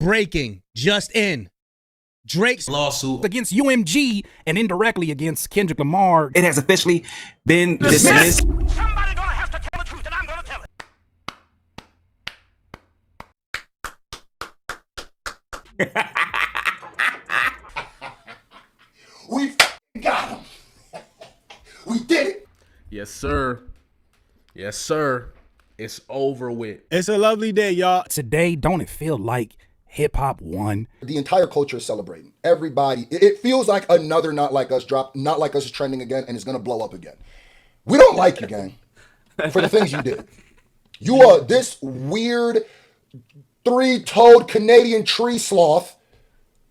Breaking just in. Drake's lawsuit against UMG and indirectly against Kendrick Lamar. It has officially been dismissed. Somebody gonna have to tell the truth, and I'm gonna tell it. We got him. We did it. Yes, sir. Yes, sir. It's over with. It's a lovely day, y'all. Today, don't it feel like hip-hop won? The entire culture is celebrating. Everybody. It feels like another Not Like Us drop. Not Like Us is trending again, and it's going to blow up again. We don't like you, gang, for the things you did. You are this weird, three-toed Canadian tree sloth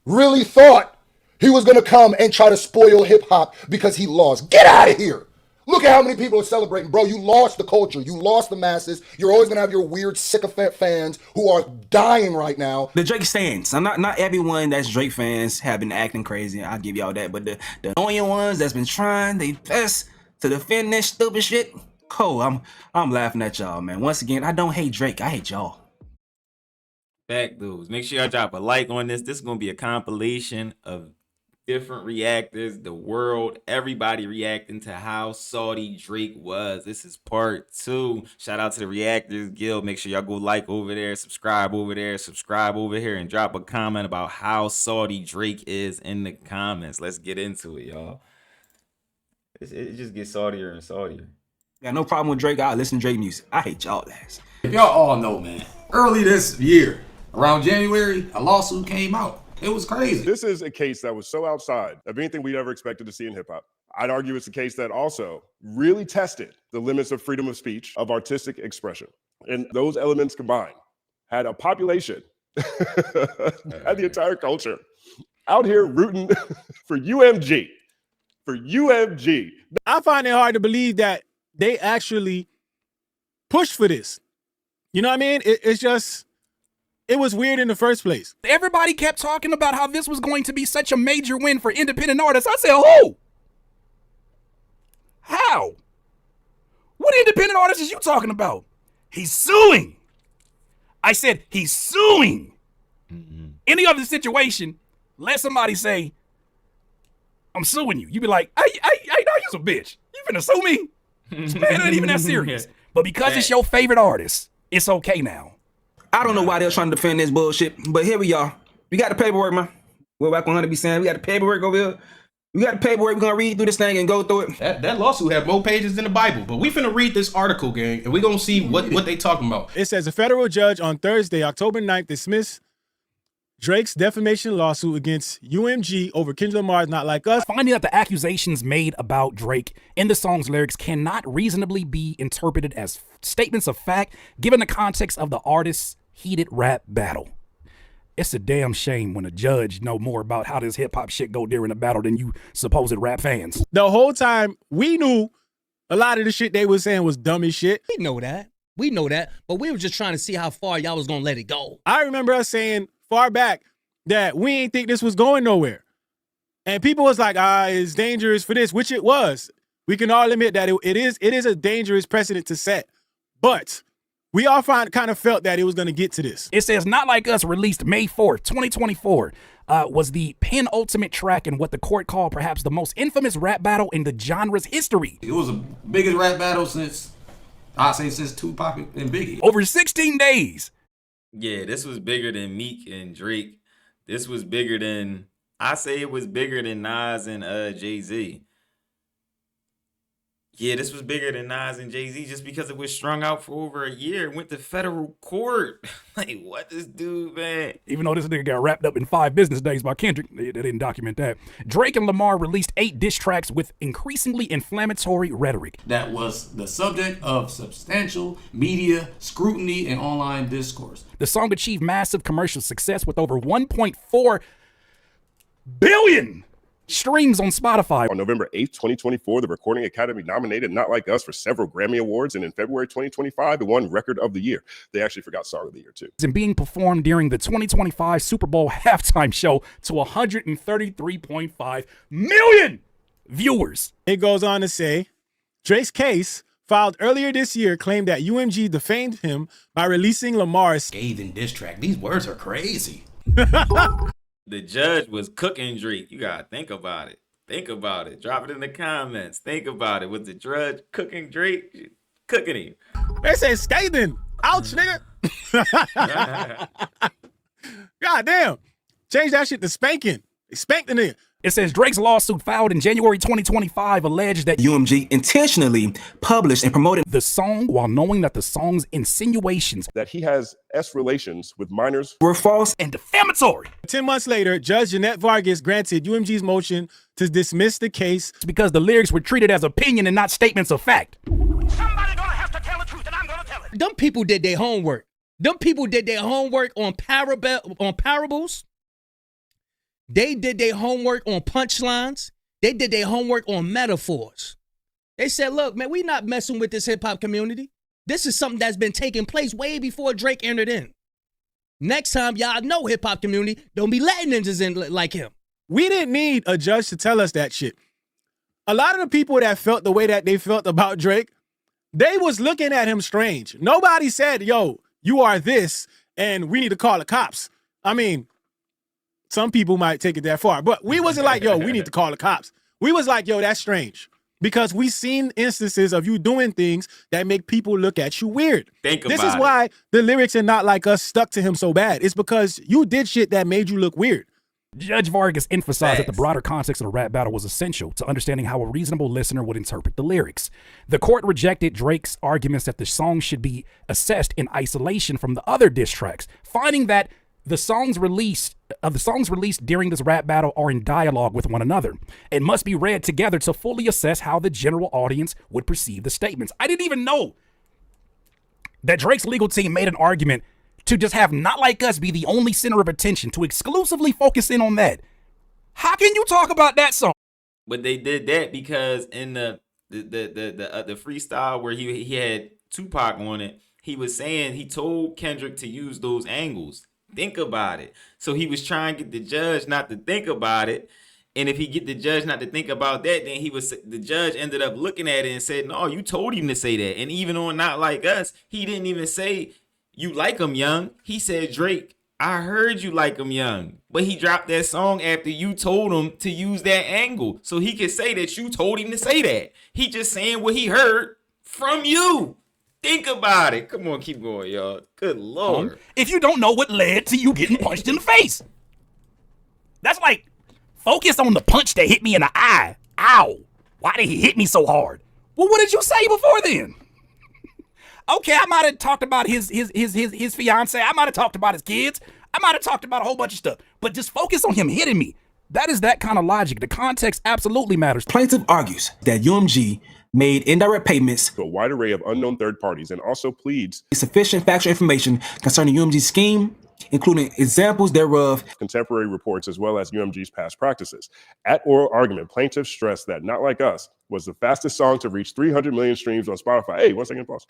really thought he was going to come and try to spoil hip-hop because he lost. Get out of here. Look at how many people are celebrating. Bro, you lost the culture. You lost the masses. You're always going to have your weird sycophant fans who are dying right now. The Drake stands. I'm not everyone that's Drake fans have been acting crazy. I'll give y'all that. But the annoying ones that's been trying they best to defend that stupid shit. Cool. I'm laughing at y'all, man. Once again, I don't hate Drake. I hate y'all. Back dudes. Make sure y'all drop a like on this. This is going to be a compilation of different reactors, the world, everybody reacting to how salty Drake was. This is part 2. Shout out to the Reactors Guild. Make sure y'all go like over there, subscribe over there, subscribe over here, and drop a comment about how salty Drake is in the comments. Let's get into it, y'all. It just gets saltier and saltier. Got no problem with Drake. I listen to Drake music. I hate y'all ass. If y'all all know, man, early this year, around January, a lawsuit came out. It was crazy. This is a case that was so outside of anything we'd ever expected to see in hip hop. I'd argue it's a case that also really tested the limits of freedom of speech, of artistic expression. And those elements combined had a population, had the entire culture out here rooting for UMG. For UMG. I find it hard to believe that they actually pushed for this. You know what I mean? It's just... It was weird in the first place. Everybody kept talking about how this was going to be such a major win for independent artists. I said, who? How? What independent artist is you talking about? He's suing. I said, he's suing. Any other situation, let somebody say, I'm suing you. You be like, I know you's a bitch. You finna sue me? Man, it ain't even that serious. But because it's your favorite artist, it's okay now. I don't know why they're trying to defend this bullshit, but here we are. We got the paperwork, man. We're back 100 be saying we got the paperwork over here. We got the paperwork. We're gonna read through this thing and go through it. That lawsuit had more pages than the Bible, but we finna read this article, gang, and we gonna see what they talking about. It says a federal judge on Thursday, October 9th, dismissed Drake's defamation lawsuit against UMG over Kendrick Lamar's Not Like Us. Finding that the accusations made about Drake in the song's lyrics cannot reasonably be interpreted as statements of fact, given the context of the artist's heated rap battle. It's a damn shame when a judge know more about how this hip-hop shit go during a battle than you supposed rap fans. The whole time, we knew a lot of the shit they was saying was dumb as shit. We know that, but we were just trying to see how far y'all was gonna let it go. I remember us saying far back that we ain't think this was going nowhere. And people was like, it's dangerous for this, which it was. We can all admit that it is a dangerous precedent to set. But we all kind of felt that it was going to get to this. It says Not Like Us, released May 4th, 2024, was the penultimate track in what the court called perhaps the most infamous rap battle in the genre's history. It was the biggest rap battle since Tupac and Biggie. Over 16 days. Yeah, this was bigger than Meek and Drake. This was bigger than, I say it was bigger than Nas and Jay-Z. Yeah, this was bigger than Nas and Jay-Z just because it was strung out for over a year. It went to federal court. Like, what this dude, man? Even though this nigga got wrapped up in 5 business days by Kendrick, they didn't document that. Drake and Lamar released 8 diss tracks with increasingly inflammatory rhetoric. That was the subject of substantial media scrutiny and online discourse. The song achieved massive commercial success with over 1.4 billion streams on Spotify. On November 8th, 2024, the Recording Academy nominated Not Like Us for several Grammy Awards, and in February 2025, it won Record of the Year. They actually forgot Song of the Year, too. And being performed during the 2025 Super Bowl halftime show to 133.5 million viewers. It goes on to say, Drake's case, filed earlier this year, claimed that UMG defamed him by releasing Lamar's scathing diss track. These words are crazy. The judge was cooking Drake. You gotta think about it. Think about it. Drop it in the comments. Think about it. Was the judge cooking Drake? Cooking him. They say scathing. Ouch, nigga. God damn. Change that shit to spanking. They spanked the nigga. It says Drake's lawsuit filed in January 2025 alleged that UMG intentionally published and promoted the song while knowing that the song's insinuations That he has S relations with minors. were false. and defamatory 10 months later, Judge Jeanette Vargas granted UMG's motion to dismiss the case. because the lyrics were treated as opinion and not statements of fact. Somebody gonna have to tell the truth, and I'm gonna tell it. Them people did their homework. Them people did their homework on parables. They did their homework on punchlines. They did their homework on metaphors. They said, look, man, we not messing with this hip-hop community. This is something that's been taking place way before Drake entered in. Next time, y'all know hip-hop community, don't be letting ninjas in like him. We didn't need a judge to tell us that shit. A lot of the people that felt the way that they felt about Drake, they was looking at him strange. Nobody said, yo, you are this, and we need to call the cops. I mean, some people might take it that far, but we wasn't like, yo, we need to call the cops. We was like, yo, that's strange. Because we seen instances of you doing things that make people look at you weird. This is why the lyrics are not like us stuck to him so bad. It's because you did shit that made you look weird. Judge Vargas emphasized that the broader context of the rap battle was essential to understanding how a reasonable listener would interpret the lyrics. The court rejected Drake's arguments that the song should be assessed in isolation from the other diss tracks, finding that the songs released during this rap battle are in dialogue with one another and must be read together to fully assess how the general audience would perceive the statements. I didn't even know that Drake's legal team made an argument to just have Not Like Us be the only center of attention, to exclusively focus in on that. How can you talk about that song? But they did that because in the freestyle where he had Tupac on it, he was saying he told Kendrick to use those angles. Think about it. So he was trying to get the judge not to think about it. And if he get the judge not to think about that, then the judge ended up looking at it and said, no, you told him to say that. And even on Not Like Us, he didn't even say you like him young. He said, Drake, I heard you like him young. But he dropped that song after you told him to use that angle. So he could say that you told him to say that. He just saying what he heard from you. Think about it. Come on, keep going, y'all. Good Lord. If you don't know what led to you getting punched in the face. That's like, focus on the punch that hit me in the eye. Ow. Why did he hit me so hard? Well, what did you say before then? Okay, I might have talked about his fiance. I might have talked about his kids. I might have talked about a whole bunch of stuff. But just focus on him hitting me. That is that kind of logic. The context absolutely matters. Plaintiff argues that UMG made indirect payments To a wide array of unknown third parties and also pleads sufficient factual information concerning UMG's scheme, including examples thereof, contemporary reports as well as UMG's past practices. At oral argument, plaintiffs stressed that Not Like Us was the fastest song to reach 300 million streams on Spotify. Hey, 1 second pause.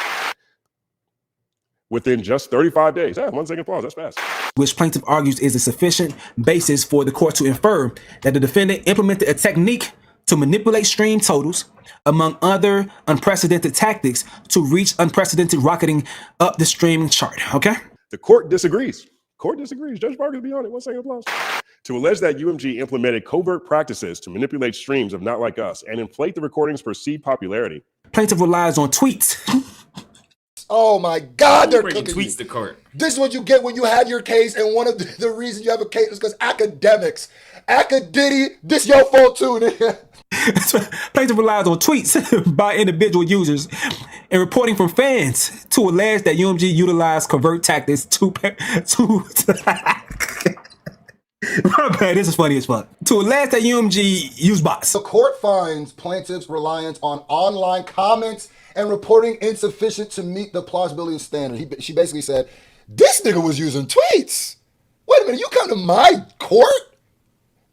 Within just 35 days. Yeah, 1 second pause, that's fast. which plaintiff argues is a sufficient basis for the court to infer that the defendant implemented a technique to manipulate stream totals, among other unprecedented tactics, to reach unprecedented rocketing up the streaming chart, okay? The court disagrees. Court disagrees. Judge Vargas be on it. 1 second applause. To allege that UMG implemented covert practices to manipulate streams of Not Like Us and inflate the recording's perceived popularity. Plaintiff relies on tweets. Oh my God, they're Bringing cooking tweets you. to court. This is what you get when you have your case, and one of the reasons you have a case is because academics. Akadiddy, this your fault too, nigga. Plaintiff relies on tweets by individual users and reporting from fans to allege that UMG utilized covert tactics to this is funny as fuck. To allege that UMG used bots. The court finds plaintiff's reliance on online comments and reporting insufficient to meet the plausibility standard. She basically said, this nigga was using tweets. Wait a minute, you come to my court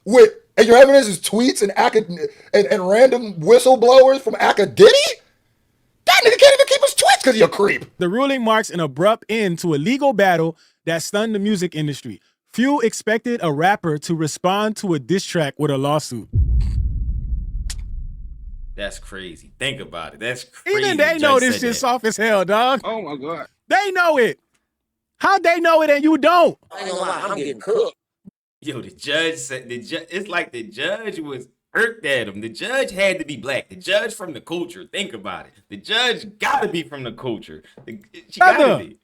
and your evidence is tweets and random whistleblowers from Akadiddy? That nigga can't even keep his tweets because you're a creep. The ruling marks an abrupt end to a legal battle that stunned the music industry. Few expected a rapper to respond to a diss track with a lawsuit. That's crazy. Think about it. That's crazy. Even they know this shit's soft as hell, dog. Oh my God. They know it. How'd they know it and you don't? I ain't gonna lie, I'm getting cooked. Yo, the judge said it's like the judge was irked at him. The judge had to be black. The judge from the culture. Think about it. The judge gotta be from the culture. She gotta be.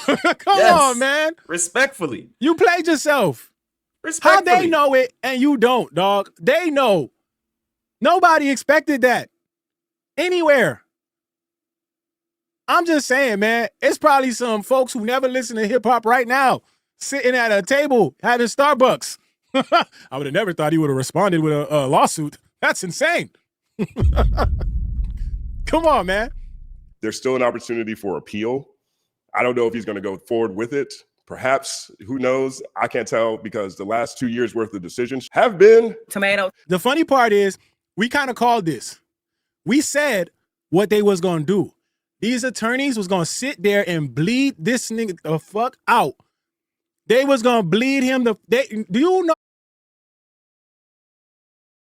Come on, man. Respectfully. You played yourself. How Respectfully. they know it and you don't, dog? They know. Nobody expected that anywhere. I'm just saying, man, it's probably some folks who never listen to hip hop right now sitting at a table having Starbucks. I would have never thought he would have responded with a lawsuit. That's insane. Come on, man. There's still an opportunity for appeal. I don't know if he's going to go forward with it. Perhaps, who knows? I can't tell because the last 2 years worth of decisions have been Tomato. The funny part is we kind of called this. We said what they was going to do. These attorneys was going to sit there and bleed this nigga the fuck out. They was going to bleed him. Do you know?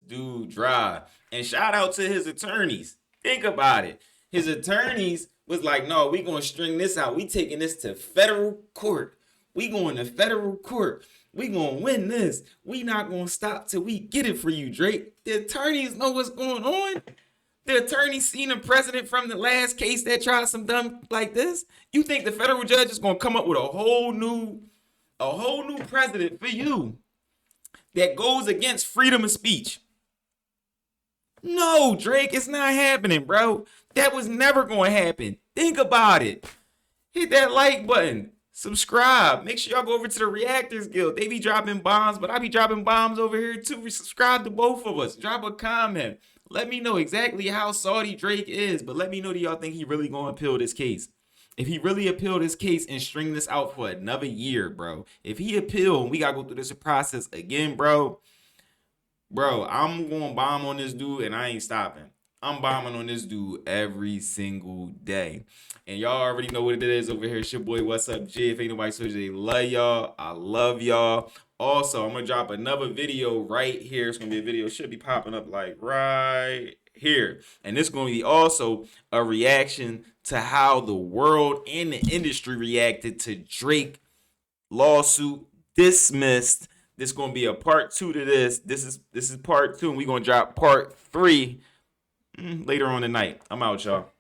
Dude, dry. And shout out to his attorneys. Think about it. His attorneys was like, no, we going to string this out. We taking this to federal court. We going to federal court. We going to win this. We not going to stop till we get it for you, Drake. The attorneys know what's going on. The attorney seen a precedent from the last case that tried some dumb like this. You think the federal judge is going to come up with a whole new precedent for you that goes against freedom of speech? No, Drake, it's not happening, bro. That was never going to happen. Think about it. Hit that like button. Subscribe. Make sure y'all go over to the Reactors Guild. They be dropping bombs, but I be dropping bombs over here too. Subscribe to both of us. Drop a comment. Let me know exactly how salty Drake is, but let me know, do y'all think he really gonna appeal this case? If he really appeal this case and string this out for another year, bro. If he appeal and we gotta go through this process again, bro, I'm gonna bomb on this dude and I ain't stopping. I'm bombing on this dude every single day. And y'all already know what it is over here. It's your boy, What's Up, J. If ain't nobody told you, they love y'all. I love y'all. Also, I'm going to drop another video right here. It's going to be a video. It should be popping up like right here. And this is going to be also a reaction to how the world and the industry reacted to Drake lawsuit dismissed. This is going to be a part 2 to this. This is part 2, and we're going to drop part 3 later on tonight. I'm out, y'all.